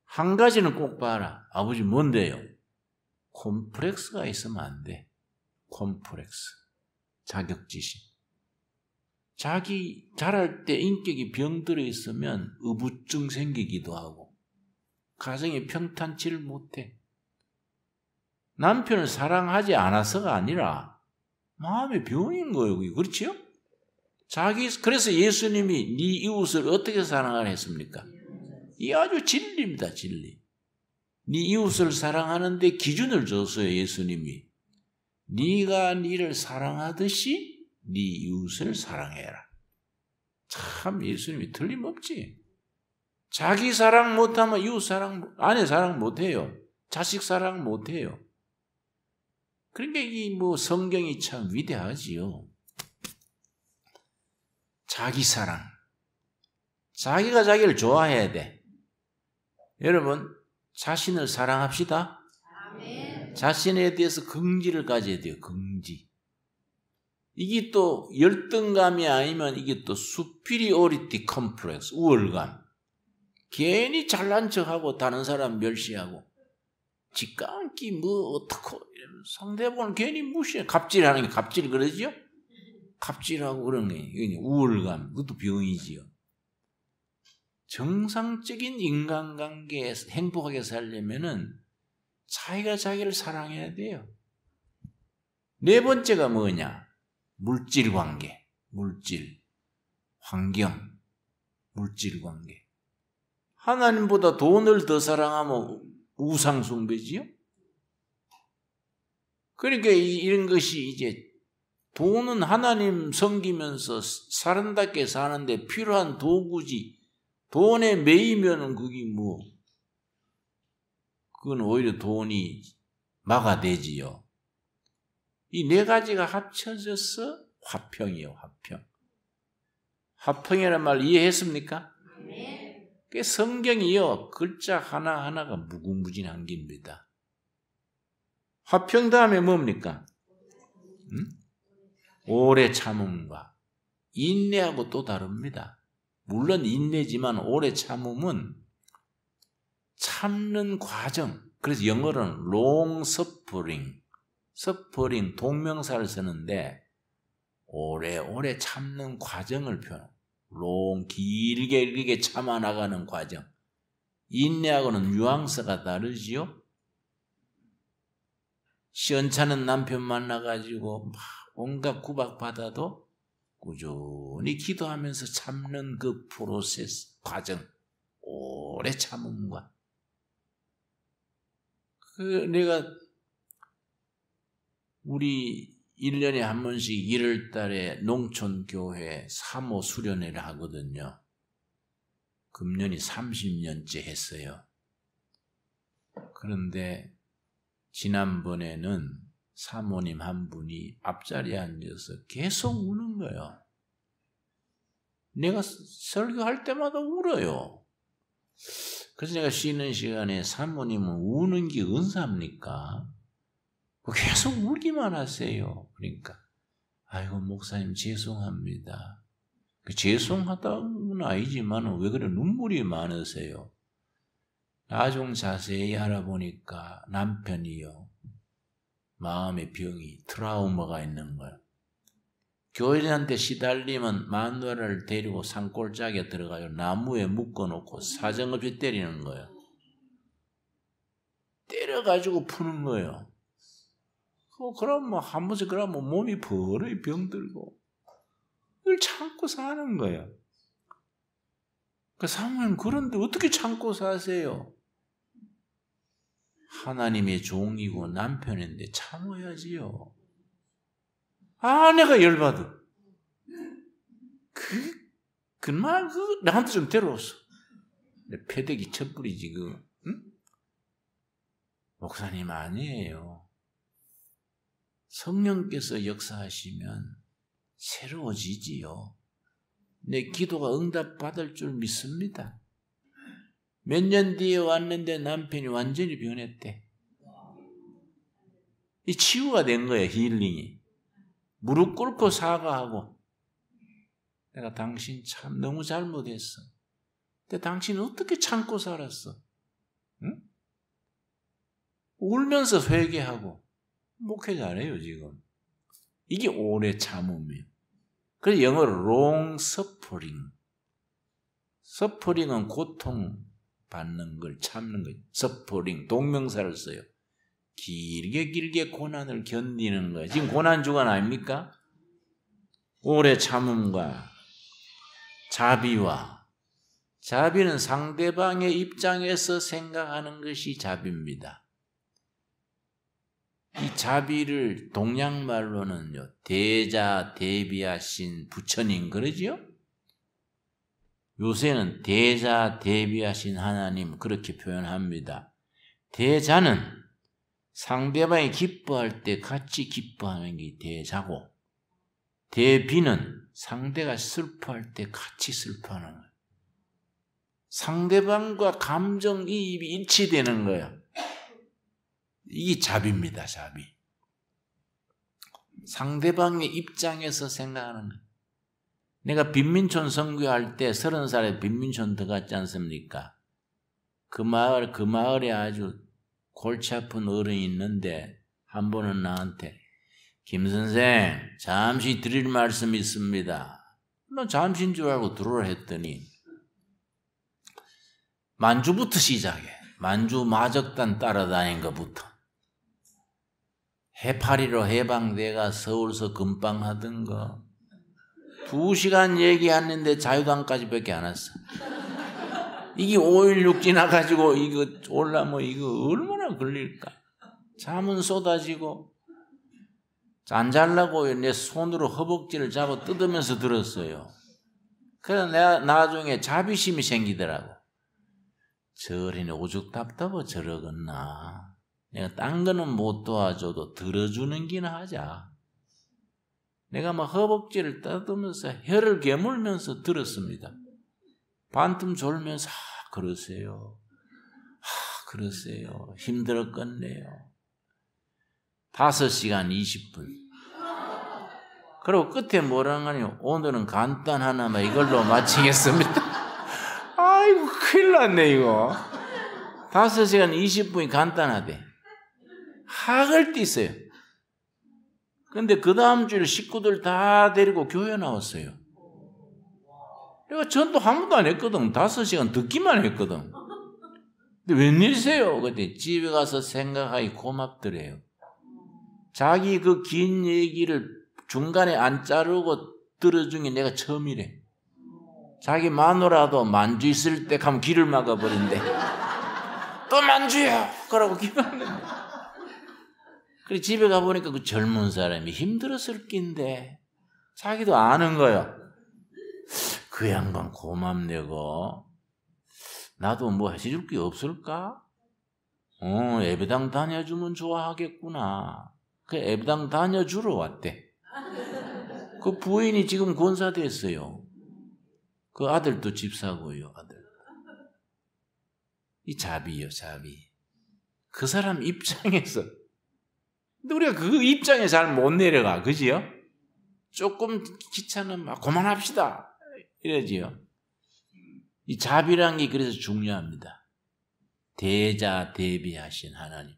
한 가지는 꼭 봐라. 아버지 뭔데요? 콤플렉스가 있으면 안 돼. 콤플렉스. 자격지심. 자기 자랄 때 인격이 병들어 있으면 의부증 생기기도 하고 가정이 평탄치를 못해. 남편을 사랑하지 않아서가 아니라 마음의 병인 거예요. 그렇지요? 그래서 예수님이 네 이웃을 어떻게 사랑하라 했습니까? 이 아주 진리입니다. 진리. 네 이웃을 사랑하는데 기준을 줬어요. 예수님이. 네가 네를 사랑하듯이 네 이웃을 사랑해라. 참 예수님이 틀림없지. 자기 사랑 못하면 이웃 사랑, 아내 사랑 못해요. 자식 사랑 못해요. 그러니까 이 뭐 성경이 참 위대하지요. 자기 사랑. 자기가 자기를 좋아해야 돼. 여러분 자신을 사랑합시다. 아멘. 자신에 대해서 긍지를 가져야 돼요. 긍지. 이게 또 열등감이 아니면 이게 또 superiority complex, 우월감. 괜히 잘난 척하고 다른 사람 멸시하고 직감기 뭐 어떻고 상대방을 괜히 무시해. 갑질하는 게 갑질 그러지요? 갑질하고 그런 게 우월감. 그것도 병이지요. 정상적인 인간관계에서 행복하게 살려면은 자기가 자기를 사랑해야 돼요. 네 번째가 뭐냐? 물질 관계, 물질, 환경, 물질 관계. 하나님보다 돈을 더 사랑하면 우상숭배지요? 그러니까 이런 것이 이제 돈은 하나님 섬기면서 사람답게 사는데 필요한 도구지. 돈에 매이면은 그게 뭐, 그건 오히려 돈이 막아대지요. 이 네 가지가 합쳐져서 화평이에요, 화평. 화평이라는 말 이해했습니까? 네. 그 성경이요, 글자 하나하나가 무궁무진한 겁니다. 화평 다음에 뭡니까? 오래 참음과 인내하고 또 다릅니다. 물론 인내지만 오래 참음은 참는 과정. 그래서 영어로는 long suffering, suffering 동명사를 쓰는데 오래 참는 과정을 표현해요. long 길게 참아 나가는 과정. 인내하고는 뉘앙스가 다르지요. 시원찮은 남편 만나가지고 막 온갖 구박받아도 꾸준히 기도하면서 참는 그 프로세스, 과정, 오래 참음과. 내가 우리 1년에 한 번씩 1월 달에 농촌교회 사모 수련회를 하거든요. 금년이 30년째 했어요. 그런데 지난번에는 사모님 한 분이 앞자리에 앉아서 계속 우는 거예요. 내가 설교할 때마다 울어요. 그래서 내가 쉬는 시간에 사모님은 우는 게 은사입니까? 계속 울기만 하세요. 그러니까 아이고 목사님 죄송합니다. 죄송하다는 아니지만 왜 그래 눈물이 많으세요? 나중 자세히 알아보니까 남편이요. 마음의 병이, 트라우마가 있는 거예요. 교인한테 시달리면 마누라를 데리고 산골짜기에 들어가요. 나무에 묶어놓고 사정없이 때리는 거예요. 때려가지고 푸는 거예요. 그럼 뭐 한 번씩 그러면 몸이 벌어요. 병들고. 이걸 참고 사는 거예요. 그 사모님 그런데 어떻게 참고 사세요? 하나님의 종이고 남편인데 참아야지요. 내가 열받아. 그 말, 나한테 좀 데려왔어. 내 패대기 첫 뿌리지, 응? 목사님 아니에요. 성령께서 역사하시면 새로워지지요. 내 기도가 응답받을 줄 믿습니다. 몇 년 뒤에 왔는데 남편이 완전히 변했대. 이 치유가 된 거예요. 힐링이. 무릎 꿇고 사과하고, 내가 당신 참 너무 잘못했어. 근데 당신은 어떻게 참고 살았어? 응? 울면서 회개하고 목회 잘해요 지금. 이게 오래 참음이에요. 그래서 영어로 long suffering. suffering은 고통 받는 걸 참는 거예요. suffering 동명사를 써요. 길게 고난을 견디는 거예요. 지금 고난 주간 아닙니까? 오래 참음과 자비와, 자비는 상대방의 입장에서 생각하는 것이 자비입니다. 이 자비를 동양말로는요, 대자 대비하신 부처님 그러지요? 요새는 대자 대비하신 하나님 그렇게 표현합니다. 대자는 상대방이 기뻐할 때 같이 기뻐하는 게 대자고, 대비는 상대가 슬퍼할 때 같이 슬퍼하는 거예요. 상대방과 감정이입이 일치되는 거예요. 이게 자비입니다. 자비. 상대방의 입장에서 생각하는 거예요. 내가 빈민촌 선교할 때 30살에 빈민촌 들어갔지 않습니까? 그 마을에 아주 골치 아픈 어른이 있는데 한 번은 나한테 김 선생 잠시 드릴 말씀이 있습니다. 난 잠시인 줄 알고 들어오라 했더니 만주부터 시작해. 만주 마적단 따라다닌 것부터. 해파리로 해방대가 서울서 금방하던 거 2시간 얘기했는데 자유당까지 밖에 안 왔어. 이게 5.16 지나가지고 이거 올라면 이거 얼마나 걸릴까. 잠은 쏟아지고 안 잘라고 내 손으로 허벅지를 잡아 뜯으면서 들었어요. 그래서 내가 나중에 자비심이 생기더라고. 저리네 오죽 답답해 저러겠나. 내가 딴 거는 못 도와줘도 들어주는 기나 하자. 내가 막 허벅지를 뜯으면서 혀를 깨물면서 들었습니다. 반틈 졸면서 그러세요. 그러세요. 힘들었겠네요. 5시간 20분. 그리고 끝에 뭐라는 거냐. 오늘은 간단 하나만 이걸로 마치겠습니다. 아이고 큰일 났네 이거. 5시간 20분이 간단하대. 학을 띠어요. 근데 그 다음 주에 식구들 다 데리고 교회 나왔어요. 내가 전도 한 번도 안 했거든. 5시간 듣기만 했거든. 근데 웬일이세요? 그때 집에 가서 생각하기 고맙더래요. 자기 그 긴 얘기를 중간에 안 자르고 들어준 게 내가 처음이래. 자기 마누라도 만주 있을 때 가면 길을 막아버린대. 또 만주야! 그러고 기도하는데. 그래 집에 가보니까 그 젊은 사람이 힘들었을 낀데 자기도 아는 거야. 그 양반 고맙네고. 나도 뭐 해줄 게 없을까? 예배당 다녀주면 좋아하겠구나. 그 예배당 다녀주러 왔대. 그 부인이 지금 권사 됐어요. 그 아들도 집사고요. 아들. 이 자비요 자비. 그 사람 입장에서. 근데 우리가 그 입장에 잘 못 내려가. 그지요? 조금 귀찮으면 막 그만합시다. 이러지요. 이 자비란 게 그래서 중요합니다. 대자 대비하신 하나님.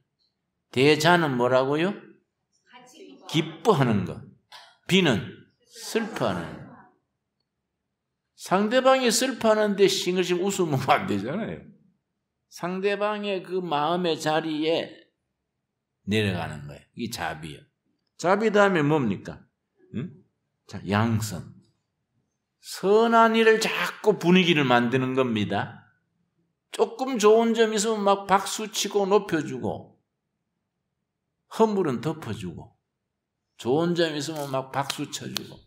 대자는 뭐라고요? 기뻐하는 것. 비는 슬퍼하는 것. 상대방이 슬퍼하는데 싱글싱글 웃으면 안 되잖아요. 상대방의 그 마음의 자리에 내려가는 거예요. 이게 자비예요. 자비 다음에 뭡니까? 응? 자, 양선. 선한 일을 자꾸 분위기를 만드는 겁니다. 조금 좋은 점 있으면 막 박수치고 높여주고 허물은 덮어주고 좋은 점 있으면 막 박수 쳐주고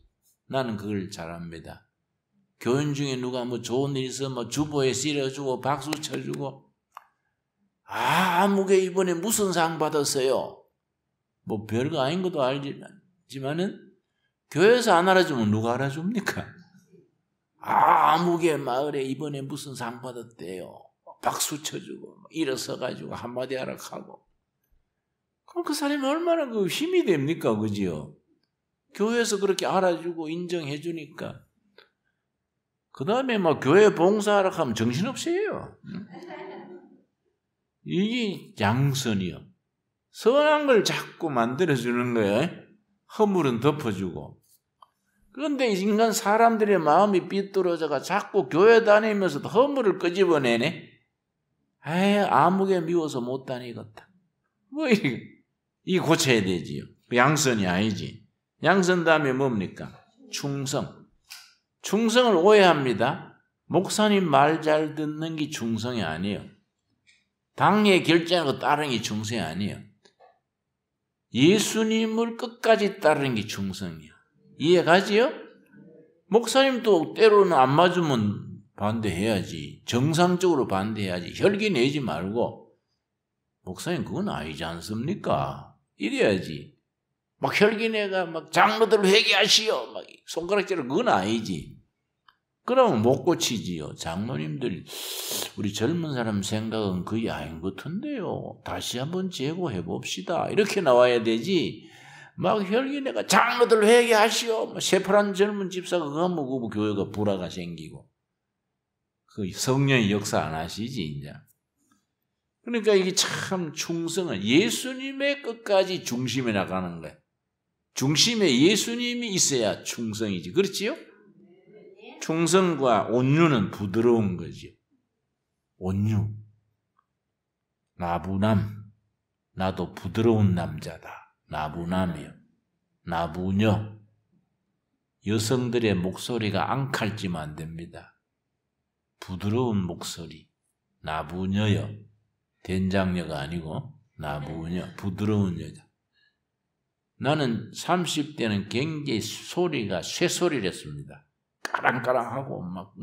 나는 그걸 잘합니다. 교인 중에 누가 뭐 좋은 일 있으면 뭐 주보에 실어주고 박수 쳐주고 아무개 이번에 무슨 상 받았어요? 뭐 별거 아닌 것도 알지만은 교회에서 안 알아주면 누가 알아줍니까? 아무개 마을에 이번에 무슨 상 받았대요. 박수 쳐주고 일어서가지고 한마디 하락하고. 그럼 그 사람이 얼마나 그 힘이 됩니까? 그지요? 교회에서 그렇게 알아주고 인정해 주니까. 그 다음에 막 교회 봉사하러 가면 정신없이 해요. 이게 양선이요. 선한 걸 자꾸 만들어주는 거예요. 허물은 덮어주고. 그런데 인간 사람들의 마음이 삐뚤어져가 자꾸 교회 다니면서도 허물을 끄집어내네. 아무개 미워서 못 다니겠다. 뭐 이 고쳐야 되지요. 양선이 아니지. 양선 다음에 뭡니까? 충성. 충성을 오해합니다. 목사님 말 잘 듣는 게 충성이 아니에요. 당의 결정하고 따르는 게 충성이 아니에요. 예수님을 끝까지 따르는 게 충성이에요. 이해가지요? 목사님도 때로는 안 맞으면 반대해야지. 정상적으로 반대해야지. 혈기 내지 말고 목사님 그건 아니지 않습니까? 이래야지. 막 혈기 내가 막 장로들 회개하시오 막 손가락질을 그건 아니지. 그러면 못 고치지요. 장로님들 우리 젊은 사람 생각은 그게 아닌 것 같은데요. 다시 한번 재고해 봅시다. 이렇게 나와야 되지. 막 혈기내가 장로들 회개하시오. 새파란 젊은 집사가 그거 하면 그 교회가 불화가 생기고. 그 성령의 역사 안 하시지 이제. 그러니까 이게 참 충성은 예수님의 끝까지 중심에 나가는 거예요. 중심에 예수님이 있어야 충성이지. 그렇지요? 충성과 온유는 부드러운 거죠. 온유. 나부남. 나도 부드러운 남자다. 나부남이요. 나부녀. 여성들의 목소리가 앙칼지면 안 됩니다. 부드러운 목소리. 나부녀요. 된장녀가 아니고 나부녀. 부드러운 여자. 나는 30대는 굉장히 소리가 쇠소리를 했습니다. 까랑까랑하고 막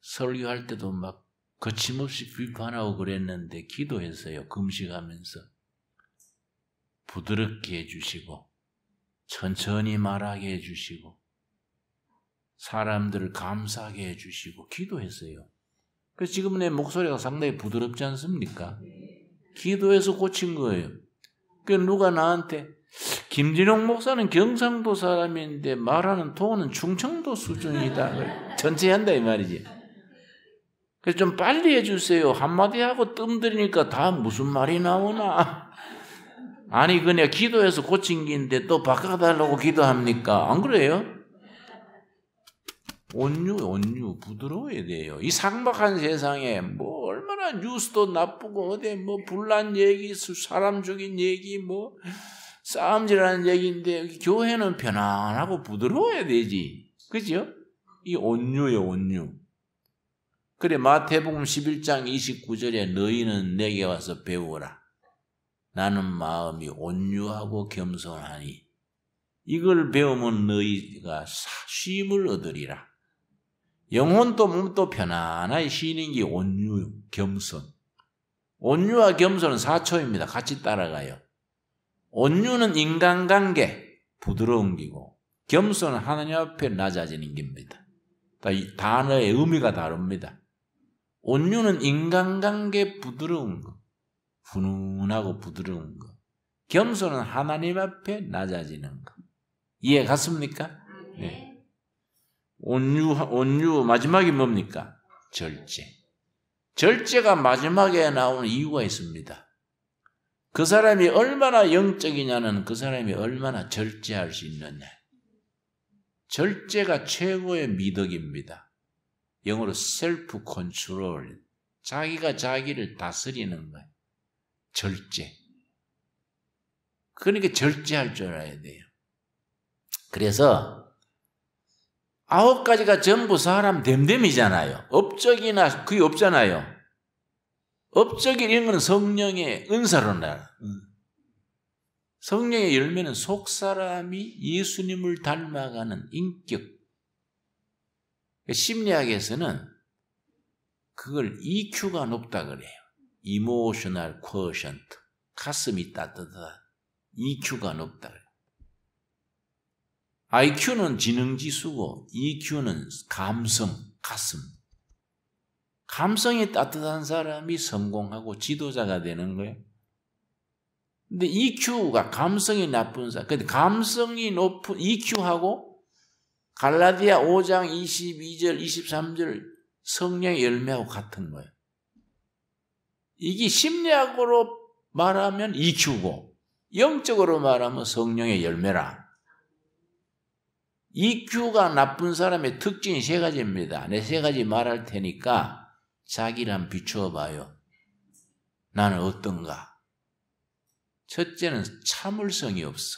설교할 때도 막 거침없이 비판하고 그랬는데 기도했어요. 금식하면서. 부드럽게 해주시고 천천히 말하게 해주시고 사람들을 감사하게 해주시고 기도했어요. 그래서 지금 내 목소리가 상당히 부드럽지 않습니까? 기도해서 고친 거예요. 그러니까 누가 나한테 김진홍 목사는 경상도 사람인데 말하는 톤은 충청도 수준이다. 전체 한다 이 말이지. 그래서 좀 빨리 해주세요. 한마디 하고 뜸들이니까 다 무슨 말이 나오나. 아니 그냥 기도해서 고친 게인데 또 바꿔달라고 기도합니까? 안 그래요? 온유 부드러워야 돼요. 이 삭막한 세상에 뭐 얼마나 뉴스도 나쁘고 어디 뭐 불난 얘기, 사람 죽인 얘기, 뭐 싸움질하는 얘기인데 교회는 편안하고 부드러워야 되지. 그죠? 이 온유예요, 온유. 그래 마태복음 11장 29절에 너희는 내게 와서 배우라. 나는 마음이 온유하고 겸손하니 이걸 배우면 너희가 쉼을 얻으리라. 영혼도 몸도 편안하게 쉬는 게 온유, 겸손. 온유와 겸손은 4초입니다. 같이 따라가요. 온유는 인간관계, 부드러운 기고 겸손은 하나님 앞에 낮아지는 겁니다. 이 단어의 의미가 다릅니다. 온유는 인간관계 부드러운 거, 훈훈하고 부드러운 거. 겸손은 하나님 앞에 낮아지는 거. 이해 갔습니까? 네. 온유 마지막이 뭡니까? 절제. 절제가 마지막에 나오는 이유가 있습니다. 그 사람이 얼마나 영적이냐는 그 사람이 얼마나 절제할 수 있느냐. 절제가 최고의 미덕입니다. 영어로 셀프 컨트롤. 자기가 자기를 다스리는 거예요. 절제. 그러니까 절제할 줄 알아야 돼요. 그래서 9가지가 전부 사람 됨됨이잖아요. 업적이나 그게 없잖아요. 업적이 이런 건 성령의 은사로 나. 성령의 열매는 속사람이 예수님을 닮아가는 인격. 심리학에서는 그걸 EQ가 높다 그래요. emotional quotient, 가슴이 따뜻하다. EQ가 높다. IQ는 지능지수고 EQ는 감성, 가슴. 감성이 따뜻한 사람이 성공하고 지도자가 되는 거예요. 근데 EQ가 감성이 나쁜 사람, 근데 감성이 높은 EQ하고 갈라디아 5장 22절, 23절 성령의 열매하고 같은 거예요. 이게 심리학으로 말하면 EQ고 영적으로 말하면 성령의 열매라. EQ가 나쁜 사람의 특징이 세 가지입니다. 내 세 가지 말할 테니까 자기를 한번 비추어 봐요. 나는 어떤가? 첫째는 참을성이 없어.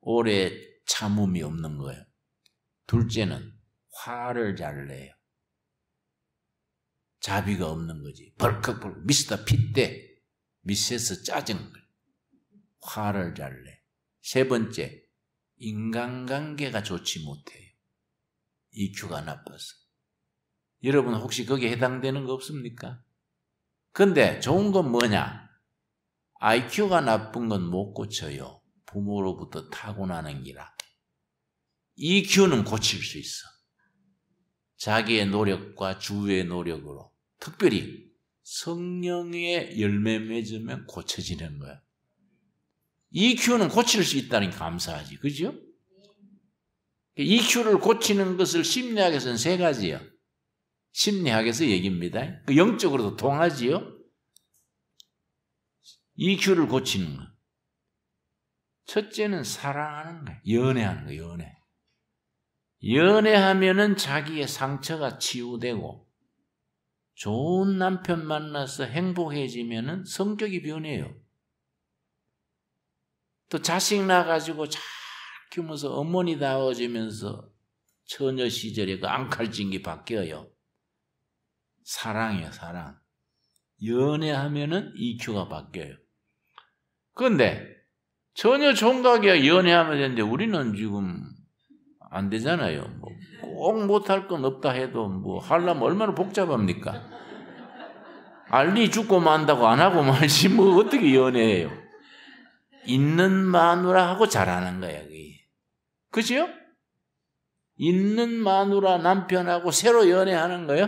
오래 참음이 없는 거예요. 둘째는 화를 잘 내요. 자비가 없는 거지. 벌컥벌컥 미스터 핏대 미세스 짜증 화를 잘 내. 세 번째, 인간관계가 좋지 못해요. EQ가 나빠서. 여러분 혹시 거기에 해당되는 거 없습니까? 근데 좋은 건 뭐냐? IQ가 나쁜 건 못 고쳐요. 부모로부터 타고나는 기라. EQ는 고칠 수 있어. 자기의 노력과 주위의 노력으로. 특별히 성령의 열매 맺으면 고쳐지는 거야. EQ는 고칠 수 있다니 감사하지. 그죠? EQ를 고치는 것을 심리학에서는 세 가지요. 심리학에서 얘기입니다. 영적으로도 통하지요. EQ를 고치는 거. 첫째는 사랑하는 거예요. 연애하는 거예요. 연애. 연애하면은 자기의 상처가 치유되고 좋은 남편 만나서 행복해지면은 성격이 변해요. 또 자식 낳아가지고 잘 키우면서 어머니다워지면서 처녀 시절에 그 앙칼진기 바뀌어요. 사랑이에요. 사랑. 연애하면은 EQ가 바뀌어요. 그런데 전혀 총각이야 연애하면 되는데 우리는 지금 안 되잖아요. 뭐 꼭 못할 건 없다 해도 뭐 하려면 얼마나 복잡합니까? 알리 죽고 만다고 안 하고 말지 뭐 어떻게 연애해요? 있는 마누라하고 잘하는 거야. 그죠? 있는 마누라 남편하고 새로 연애하는 거예요.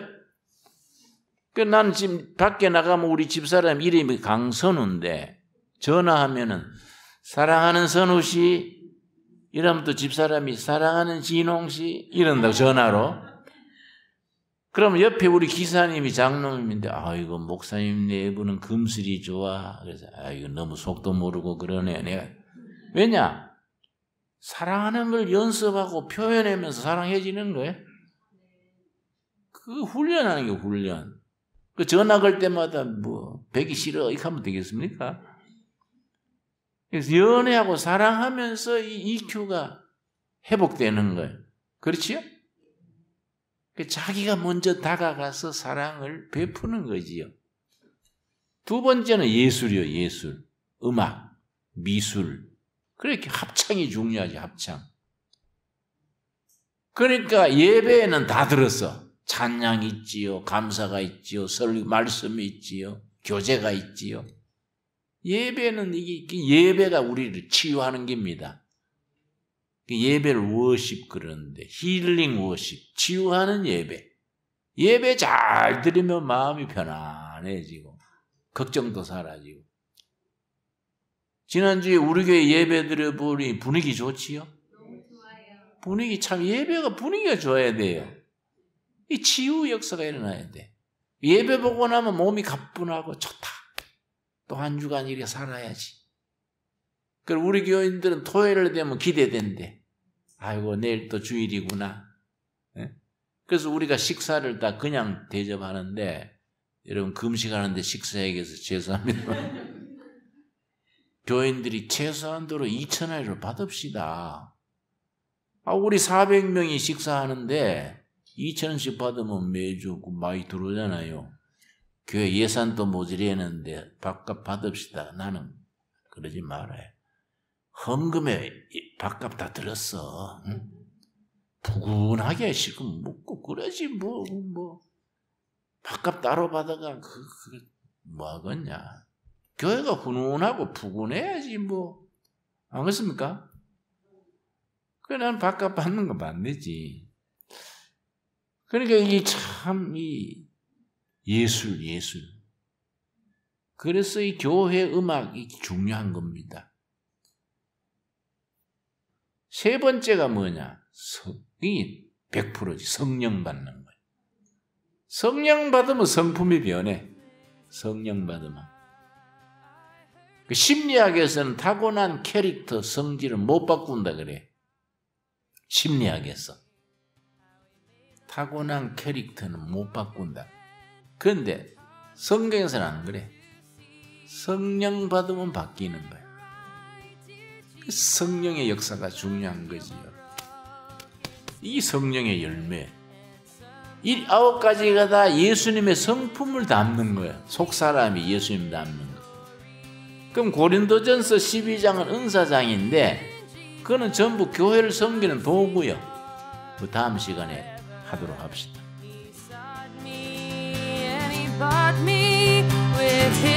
난 지금 밖에 나가면 우리 집사람 이름이 강선우인데 전화하면은 사랑하는 선우 씨 이러면 또 집사람이 사랑하는 진홍 씨 이런다고 전화로. 그러면 옆에 우리 기사님이 장로님인데 아이고 목사님 내부는 금슬이 좋아. 그래서 아이고 너무 속도 모르고 그러네. 내가 왜냐? 사랑하는 걸 연습하고 표현하면서 사랑해지는 거예요. 그 훈련하는 게 훈련. 그 전화 걸 때마다 뭐 배기 싫어 이렇게 하면 되겠습니까? 그래서 연애하고 사랑하면서 이 EQ가 회복되는 거예요. 그렇지요? 자기가 먼저 다가가서 사랑을 베푸는 거지요. 두 번째는 예술이요. 예술. 음악, 미술. 그렇게 합창이 중요하지. 합창. 그러니까 예배에는 다 들었어. 찬양이 있지요. 감사가 있지요. 말씀이 있지요. 교제가 있지요. 예배는 이게 예배가 우리를 치유하는 겁니다. 예배를 워십 그러는데 힐링 워십, 치유하는 예배. 예배 잘 드리면 마음이 편안해지고 걱정도 사라지고. 지난주에 우리 교회 예배 드려보니 분위기 좋지요? 너무 좋아요. 분위기 참 예배가 분위기가 좋아야 돼요. 이 치유 역사가 일어나야 돼. 예배 보고 나면 몸이 가뿐하고 좋다. 또 한 주간 이렇게 살아야지. 그리고 우리 교인들은 토요일 되면 기대된대. 아이고 내일 또 주일이구나. 네? 그래서 우리가 식사를 다 그냥 대접하는데 여러분 금식하는데 식사에 대해서 죄송합니다. 교인들이 최소한도로 2,000원을 받읍시다. 우리 400명이 식사하는데 2,000원씩 받으면 매주 많이 들어오잖아요. 교회 예산도 모자라는데 밥값 받읍시다. 나는 그러지 말아요. 헌금에 밥값 다 들었어. 응? 부근하게 지금 먹고 그러지 뭐 밥값 따로 받아가 뭐 하겠냐. 교회가 훈훈하고 푸근해야지 뭐. 안 그렇습니까? 그래 난 바깥 받는 거 반대지. 그러니까 이게 참 예술. 그래서 이 교회 음악이 중요한 겁니다. 세 번째가 뭐냐? 이 100%지. 성령 받는 거예요. 성령 받으면 성품이 변해. 성령 받으면. 그 심리학에서는 타고난 캐릭터 성질은 못 바꾼다 그래. 심리학에서. 타고난 캐릭터는 못 바꾼다. 그런데 성경에서는 안 그래. 성령 받으면 바뀌는 거야. 성령의 역사가 중요한 거지요. 이 성령의 열매. 이 9가지가 다 예수님의 성품을 담는 거야. 속사람이 예수님 담는 거. 그럼 고린도전서 12장은 은사장인데 그거는 전부 교회를 섬기는 도구요. 그 다음 시간에 하도록 합시다. Bought me with his